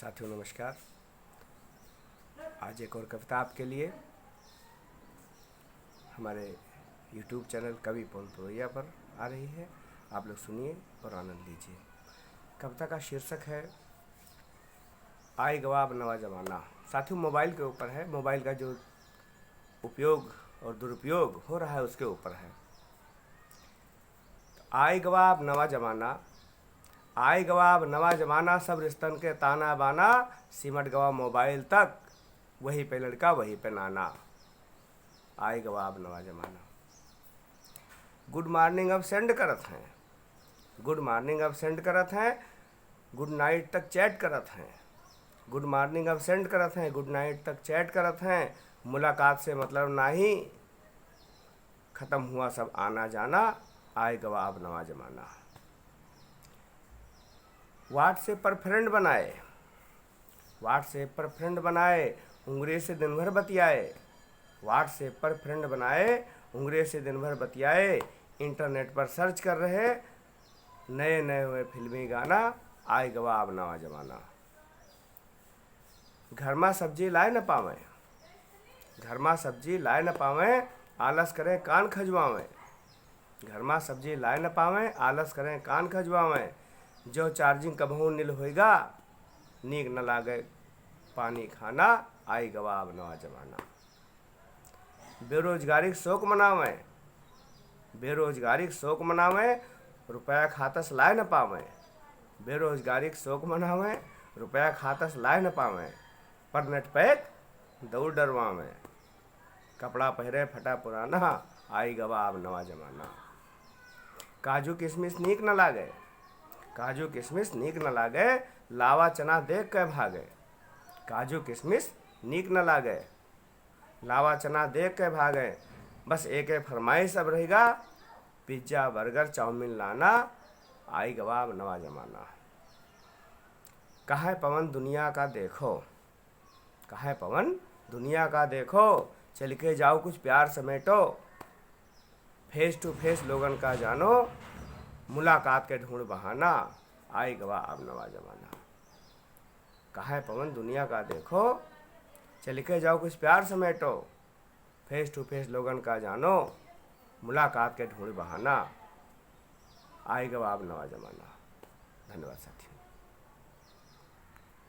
साथियों नमस्कार। आज एक और कविता आपके लिए हमारे YouTube चैनल कवि पवन पुरैया पर आ रही है। आप लोग सुनिए और आनंद लीजिए। कविता का शीर्षक है आए गवा अब नवा जमाना। साथियों मोबाइल के ऊपर है। मोबाइल का जो उपयोग और दुरुपयोग हो रहा है उसके ऊपर है। आए गवा अब नवा जमाना, आए गवा अब नवा जमाना, सब रिश्तन के ताना बाना, सिमट गवा मोबाइल तक, वही पे लड़का वही पे नाना। आए गवा अब नवा जमाना। गुड मॉर्निंग अब सेंड करत हैं, गुड मॉर्निंग अब सेंड करत हैं, गुड नाइट तक चैट करत हैं। गुड मॉर्निंग अब सेंड करत हैं, गुड नाइट तक चैट करत हैं। मुलाकात से मतलब नाही, खत्म हुआ सब आना जाना। आए गवा अब नवा जमाना। व्हाट्सएप पर फ्रेंड बनाए, व्हाट्सएप पर फ्रेंड बनाए, उंगली से दिन भर बतियाए। व्हाट्सएप पर फ्रेंड बनाए, उंगली से दिन भर बतियाए। इंटरनेट पर सर्च कर रहे नए नए हुए फिल्मी गाना। आए गवा अब नवा जमाना। घर में सब्जी लाए न पावें, घर में सब्जी लाए न पावें, आलस करें कान खजवावें। घर में सब्जी लाए न पावें, आलस करें कान खजवावें। जो चार्जिंग कबहू नील होएगा, नीक न लागे पानी खाना। आई गवा अब नवा जमाना। बेरोजगारी के शौक मनावें, बेरोजगारी के शौक मनावें, रुपया खातस लाए न पावें। बेरोजगारी के शौक मनावें, रुपया खातस लाए न पावें। पर नेट पैक दौड़ डरवावें, कपड़ा पहरे फटा पुराना। आई गवा अब नवा जमाना। काजू किशमिश नीक न लागे, काजू किशमिश नीक न लागे, लावा चना देख के भागे। काजू किशमिश नीक न लागे, लावा चना देख के भागे। बस एक फरमाइश अब रहेगा, पिज्ज़ा बर्गर चाउमीन लाना। आई गवा अब नवा जमाना। कहाँ पवन दुनिया का देखो, कहाँ पवन दुनिया का देखो, चल के जाओ कुछ प्यार समेटो। फेस टू फेस लोगन का जानो, मुलाकात के ढूंढ बहाना। आई गवा अब नवा जमाना। कहाँ पवन दुनिया का देखो, चल के जाओ कुछ प्यार समेटो। फेस टू फेस लोगन का जानो, मुलाकात के ढूंढ बहाना। आई गवा अब नवा जमाना। धन्यवाद साथियों।